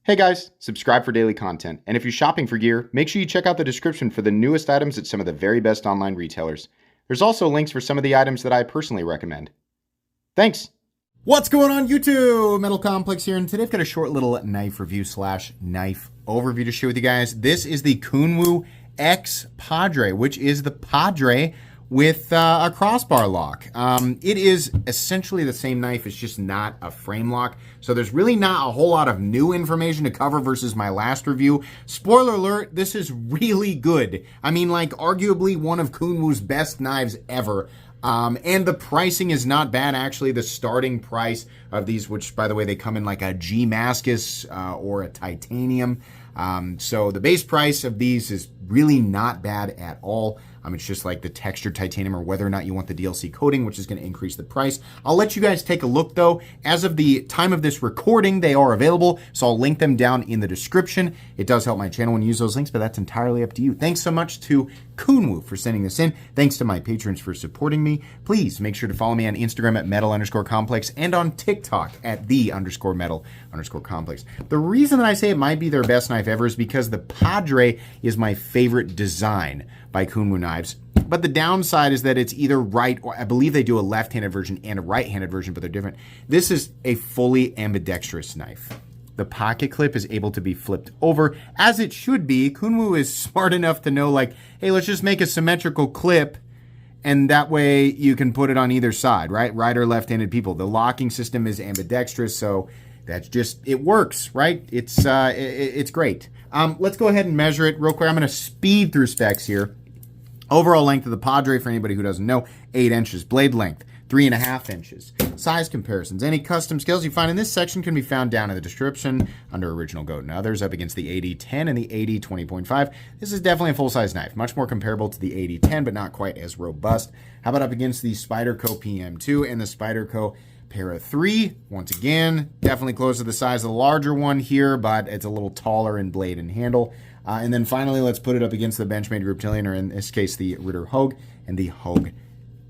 Hey guys, subscribe for daily content. And if you're shopping for gear, make sure you check out the description for the newest items at some of the very best online retailers. There's also links for some of the items that I personally recommend. Thanks! What's going on YouTube? Metal Complex here, and today I've got a short little knife review slash knife overview to share with you guys. This is the Kunwu X Padre, which is the Padre with a crossbar lock. It is essentially the same knife, it's just not a frame lock. So there's really not a whole lot of new information to cover versus my last review. Spoiler alert, this is really good. I mean, like, arguably one of Kunwu's best knives ever. And the pricing is not bad, actually. The starting price of these, which, by the way, they come in like a Damascus or a titanium. So the base price of these is really not bad at all. It's just like the textured titanium or whether or not you want the DLC coating, which is going to increase the price. I'll let you guys take a look, though. As of the time of this recording, they are available, so I'll link them down in the description. It does help my channel when you use those links, but that's entirely up to you. Thanks so much to Kunwu for sending this in. Thanks to my patrons for supporting me. Please make sure to follow me on Instagram at metal_complex and on TikTok at the_metal_complex. The reason that I say it might be their best knife ever is because the Padre is my favorite design by Kunwu knives. But the downside is that it's either right, or I believe they do a left-handed version and a right-handed version, but they're different. This is a fully ambidextrous knife. The pocket clip is able to be flipped over, as it should be. Kunwu is smart enough to know, like, hey, let's just make a symmetrical clip, and that way you can put it on either side, right? Right or left-handed people. The locking system is ambidextrous, so that's just, it works, right? It's great. Let's go ahead and measure it real quick. I'm going to speed through specs here. Overall length of the Padre, for anybody who doesn't know, 8 inches. Blade length, 3.5 inches. Size comparisons. Any custom scales you find in this section can be found down in the description under Original Goat and Others, up against the 8010 and the 8020.5. This is definitely a full-size knife, much more comparable to the 8010, but not quite as robust. How about up against the Spyderco PM2 and the Spyderco Para 3? Once again, definitely close to the size of the larger one here, but it's a little taller in blade and handle. And then finally, let's put it up against the Benchmade Reptilian, or in this case, the Ritter Hogue and the Hogue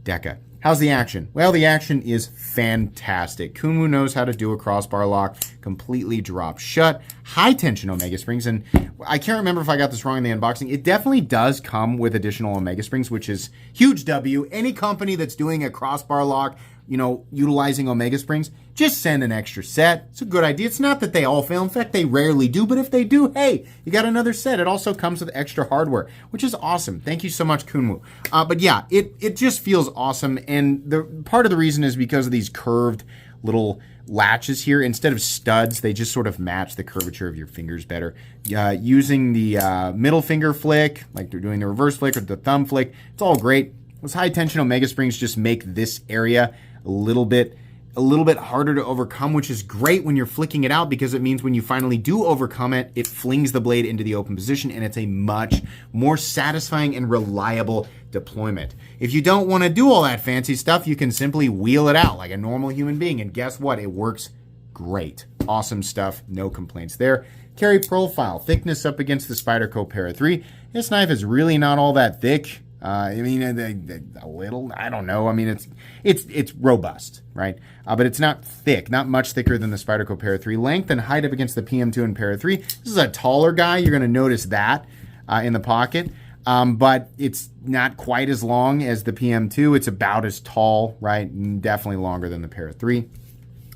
Deca. How's the action? Well, the action is fantastic. Kunwu knows how to do a crossbar lock, completely drop shut, high tension Omega Springs, and I can't remember if I got this wrong in the unboxing. It definitely does come with additional Omega Springs, which is huge W. Any company that's doing a crossbar lock, you know, utilizing Omega Springs, just send an extra set. It's a good idea. It's not that they all fail. In fact, they rarely do, but if they do, hey, you got another set. It also comes with extra hardware, which is awesome. Thank you so much, Kunwu. But yeah, it just feels awesome, and the part of the reason is because of these curved little latches here. Instead of studs, they just sort of match the curvature of your fingers better. Using the middle finger flick, like they're doing the reverse flick or the thumb flick, it's all great. Those high tension Omega Springs just make this area a little bit harder to overcome, which is great when you're flicking it out, because it means when you finally do overcome it, it flings the blade into the open position, and it's a much more satisfying and reliable deployment. If you don't want to do all that fancy stuff, you can simply wheel it out like a normal human being, and guess what? It works great. Awesome stuff. No complaints there. Carry profile. Thickness up against the Spyderco Para 3. This knife is really not all that thick. I mean, a little, I don't know. I mean, it's robust, right? But it's not thick, not much thicker than the Spyderco Para 3. Length and height up against the PM2 and Para 3. This is a taller guy. You're going to notice that in the pocket. But it's not quite as long as the PM2. It's about as tall, right? And definitely longer than the Para 3.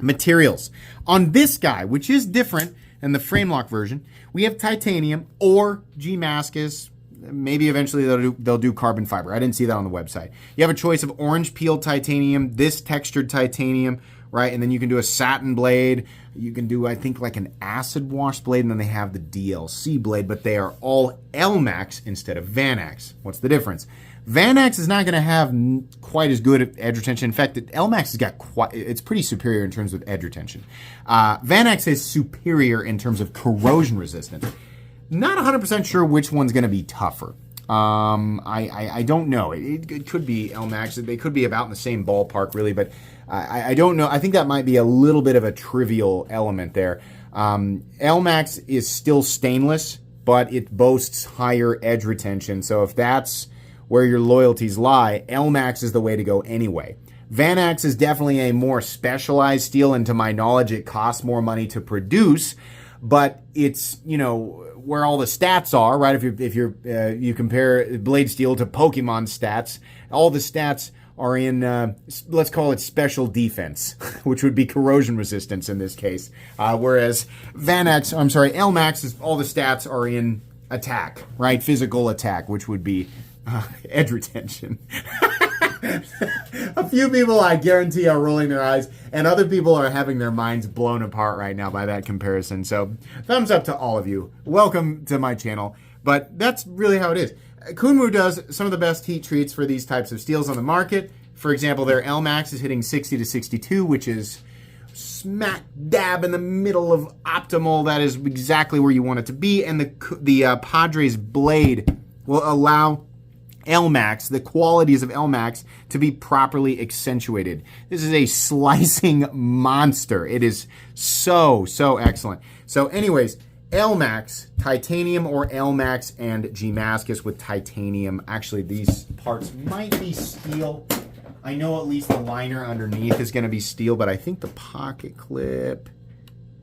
Materials. On this guy, which is different than the frame lock version, we have titanium or Damascus. Maybe eventually they'll do carbon fiber. I didn't see that on the website. You have a choice of orange peeled titanium, this textured titanium, right? And then you can do a satin blade. You can do, I think, like an acid wash blade, and then they have the DLC blade, but they are all Elmax instead of Vanax. What's the difference? Vanax is not going to have quite as good edge retention. In fact, Elmax has got it's pretty superior in terms of edge retention. Vanax is superior in terms of corrosion resistance. Not 100% sure which one's going to be tougher. I don't know. It could be Elmax. They could be about in the same ballpark, really, but I don't know. I think that might be a little bit of a trivial element there. Elmax is still stainless, but it boasts higher edge retention. So if that's where your loyalties lie, Elmax is the way to go anyway. Vanax is definitely a more specialized steel, and to my knowledge, it costs more money to produce, but it's, where all the stats are, right? If you compare blade steel to Pokemon stats, all the stats are in, let's call it special defense, which would be corrosion resistance in this case. Whereas LMAX is all the stats are in attack, right? Physical attack, which would be edge retention. A few people, I guarantee, are rolling their eyes, and other people are having their minds blown apart right now by that comparison. So thumbs up to all of you. Welcome to my channel. But that's really how it is. Kunwu does some of the best heat treats for these types of steels on the market. For example, their LMAX is hitting 60 to 62, which is smack dab in the middle of optimal. That is exactly where you want it to be. And the Padre's blade will allow LMAX, the qualities of LMAX, to be properly accentuated. This is a slicing monster. It is so excellent. So anyways, LMAX, titanium, or LMAX and Gmascus with titanium. Actually, these parts might be steel. I know at least the liner underneath is going to be steel, but I think the pocket clip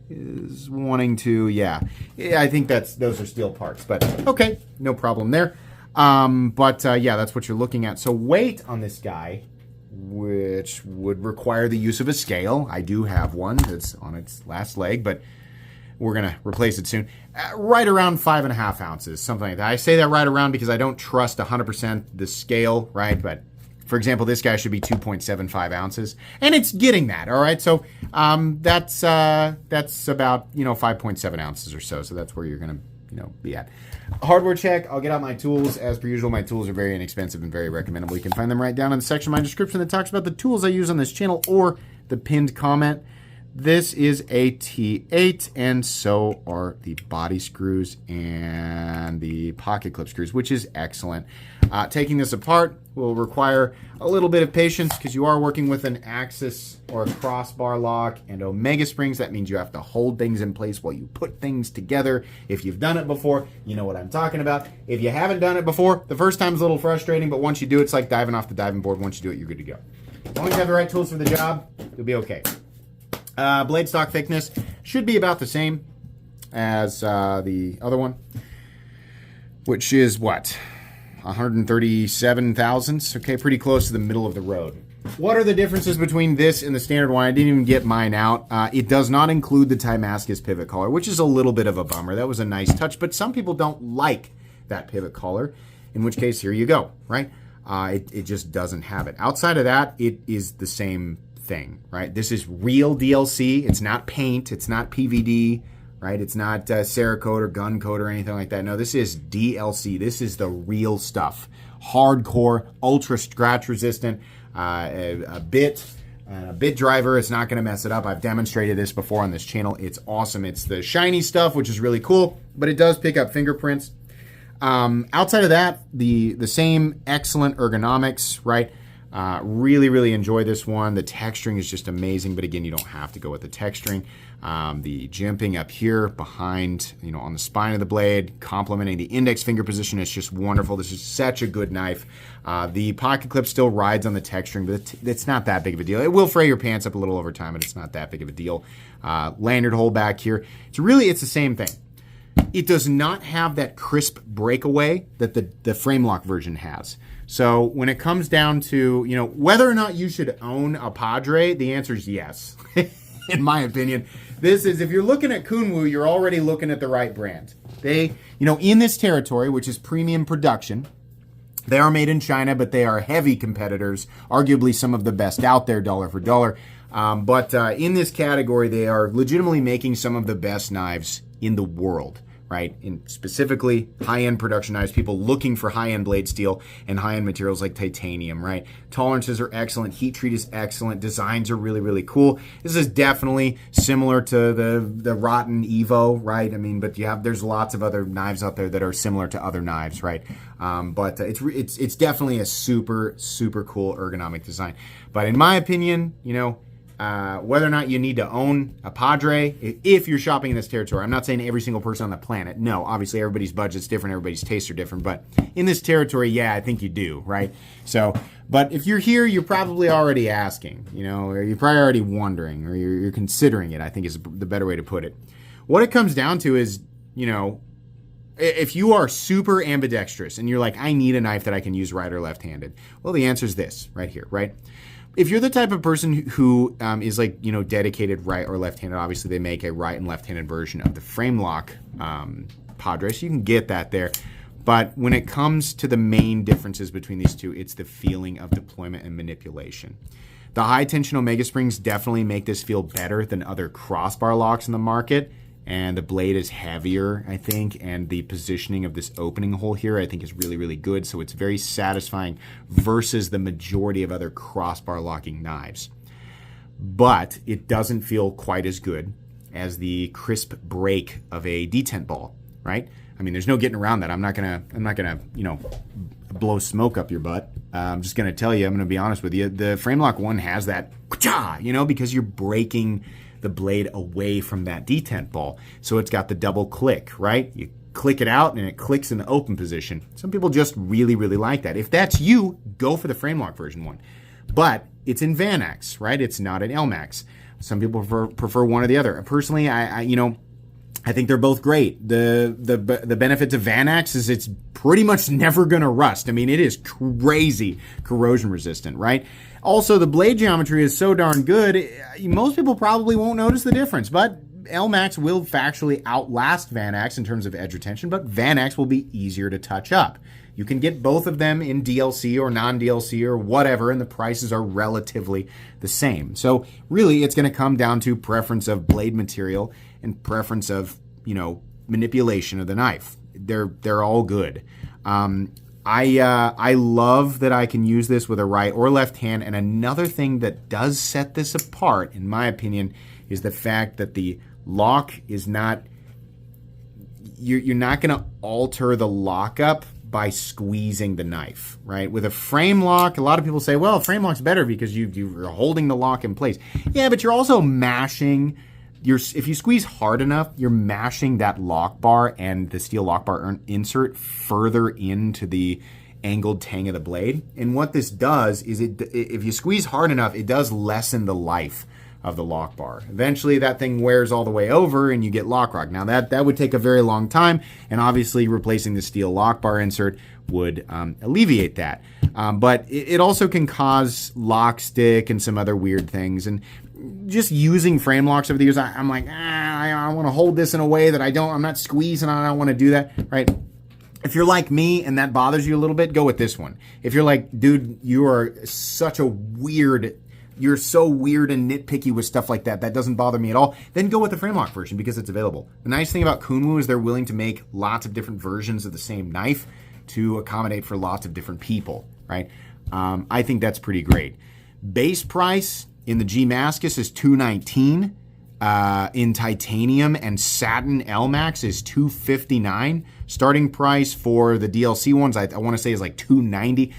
is wanting to, yeah, I think those are steel parts. But okay, no problem there. Yeah, that's what you're looking at. So weight on this guy, which would require the use of a scale. I do have one that's on its last leg, but we're going to replace it soon. Right around 5.5 ounces, something like that. I say that right around because I don't trust 100% the scale, right? But for example, this guy should be 2.75 ounces, and it's getting that, all right? So that's about, 5.7 ounces or so. So that's where you're going to, be at. Hardware check, I'll get out my tools. As per usual, my tools are very inexpensive and very recommendable. You can find them right down in the section of my description that talks about the tools I use on this channel or the pinned comment. This is a T8, and so are the body screws and the pocket clip screws, which is excellent. Taking this apart will require a little bit of patience because you are working with an axis or a crossbar lock and omega springs. That means you have to hold things in place while you put things together. If you've done it before, you know what I'm talking about. If you haven't done it before, the first time's a little frustrating, but once you do, it's like diving off the diving board. Once you do it, you're good to go. As long as you have the right tools for the job, you'll be okay. Blade stock thickness should be about the same as the other one, which is what? 137 thousandths. Okay, pretty close to the middle of the road. What are the differences between this and the standard one? I didn't even get mine out. It does not include the Damascus pivot collar, which is a little bit of a bummer. That was a nice touch, but some people don't like that pivot collar, in which case, here you go, right? It just doesn't have it. Outside of that, it is the same thing, right? This is real DLC. It's not paint. It's not PVD, right? It's not Cerakote or gun coat or anything like that. No, this is DLC. This is the real stuff. Hardcore, ultra scratch resistant, a bit driver. It's not going to mess it up. I've demonstrated this before on this channel. It's awesome. It's the shiny stuff, which is really cool, but it does pick up fingerprints. Outside of that, the same excellent ergonomics, right? Really enjoy this one. The texturing is just amazing, but again, you don't have to go with the texturing. The jimping up here behind, on the spine of the blade, complementing the index finger position is just wonderful. This is such a good knife. The pocket clip still rides on the texturing, but it's not that big of a deal. It will fray your pants up a little over time, but it's not that big of a deal. Lanyard hole back here. It's the same thing. It does not have that crisp breakaway that the frame lock version has. So when it comes down to, whether or not you should own a Padre, the answer is yes, in my opinion. If you're looking at Kunwu, you're already looking at the right brand. They, in this territory, which is premium production, they are made in China, but they are heavy competitors, arguably some of the best out there, dollar for dollar. But in this category, they are legitimately making some of the best knives in the world. Right? In specifically high-end production knives, people looking for high-end blade steel and high-end materials like titanium, right? Tolerances are excellent. Heat treat is excellent. Designs are really cool. This is definitely similar to the Rotten Evo, right? I mean, but there's lots of other knives out there that are similar to other knives, right? But it's definitely a super cool ergonomic design. But in my opinion, whether or not you need to own a Padre, if you're shopping in this territory. I'm not saying every single person on the planet. No, obviously everybody's budget's different, everybody's tastes are different. But in this territory, yeah, I think you do, right? So, but if you're here, you're probably already asking, or you're probably already wondering, or you're considering it, I think is the better way to put it. What it comes down to is, if you are super ambidextrous and you're like, I need a knife that I can use right or left-handed. Well, the answer is this right here, right? If you're the type of person who is like, dedicated right or left-handed, obviously they make a right and left-handed version of the frame lock Padre, so you can get that there. But when it comes to the main differences between these two, it's the feeling of deployment and manipulation. The high-tension Omega Springs definitely make this feel better than other crossbar locks in the market. And the blade is heavier, I think, and the positioning of this opening hole here, I think, is really, really good. So it's very satisfying versus the majority of other crossbar locking knives. But it doesn't feel quite as good as the crisp break of a detent ball, right? I mean, there's no getting around that. I'm not gonna, blow smoke up your butt. I'm just gonna tell you, I'm gonna be honest with you. The frame lock one has that, because you're breaking the blade away from that detent ball. So it's got the double click, right? You click it out and it clicks in the open position. Some people just really, really like that. If that's you, go for the frame lock version one. But it's in Vanax, right? It's not in LMAX. Some people prefer one or the other. Personally, I think they're both great. The benefit to Vanax is it's pretty much never going to rust. I mean, it is crazy corrosion resistant, right? Also, the blade geometry is so darn good, most people probably won't notice the difference, but LMAX will factually outlast Vanax in terms of edge retention, but Vanax will be easier to touch up. You can get both of them in DLC or non-DLC or whatever, and the prices are relatively the same. So really, it's going to come down to preference of blade material and preference of, manipulation of the knife. They're all good. I love that I can use this with a right or left hand. And another thing that does set this apart, in my opinion, is the fact that the lock is not, you're not going to alter the lockup by squeezing the knife, right? With a frame lock, a lot of people say, well, a frame lock's better because you're holding the lock in place. Yeah, but you're also mashing. If you squeeze hard enough, you're mashing that lock bar and the steel lock bar insert further into the angled tang of the blade. And what this does is if you squeeze hard enough, it does lessen the life of the lock bar. Eventually that thing wears all the way over and you get lock rot. Now that would take a very long time, and obviously replacing the steel lock bar insert would alleviate that. But it also can cause lock stick and some other weird things. And just using frame locks over the years, I'm like, I want to hold this in a way that I'm not squeezing on, I don't want to do that, right? If you're like me and that bothers you a little bit, go with this one. If you're like, dude, you're so weird and nitpicky with stuff like that doesn't bother me at all, then go with the frame lock version because it's available. The nice thing about Kunwu is they're willing to make lots of different versions of the same knife to accommodate for lots of different people, right? I think that's pretty great. Base price in the G-Mascus is $219. In titanium and satin LMAX is $259. Starting price for the DLC ones, I want to say, is like $290.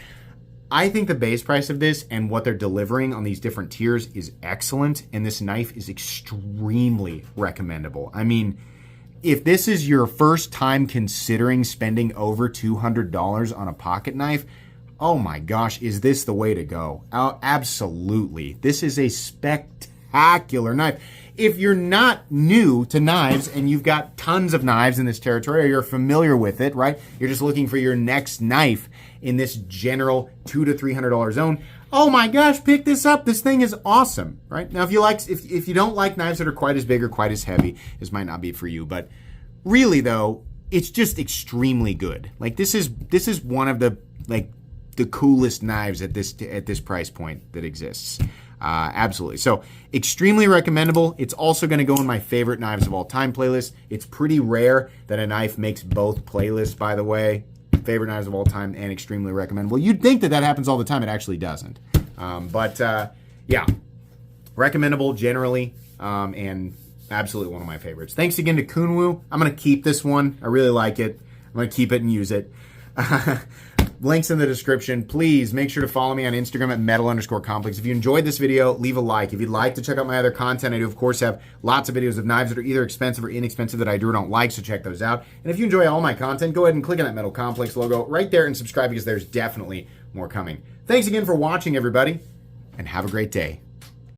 I think the base price of this and what they're delivering on these different tiers is excellent, and this knife is extremely recommendable. I mean, if this is your first time considering spending over $200 on a pocket knife, oh my gosh, is this the way to go? Oh, absolutely. This is a spectacular knife. If you're not new to knives and you've got tons of knives in this territory, or you're familiar with it, right? You're just looking for your next knife in this general $200 to $300 zone. Oh my gosh, pick this up. This thing is awesome, right? Now, if you don't like knives that are quite as big or quite as heavy, this might not be for you. But really, though, it's just extremely good. Like this is one of the coolest knives at this price point that exists. Absolutely. So extremely recommendable. It's also going to go in my favorite knives of all time playlist. It's pretty rare that a knife makes both playlists, by the way. Favorite knives of all time and extremely recommendable. You'd think that happens all the time. It actually doesn't. Yeah, recommendable generally, and absolutely one of my favorites. Thanks again to Kunwu. I'm going to keep this one. I really like it. I'm going to keep it and use it. links in the description. Please make sure to follow me on Instagram at metal_complex. If you enjoyed this video, leave a like. If you'd like to check out my other content, I do, of course, have lots of videos of knives that are either expensive or inexpensive that I do or don't like, so check those out. And if you enjoy all my content, go ahead and click on that Metal Complex logo right there and subscribe because there's definitely more coming. Thanks again for watching, everybody, and have a great day.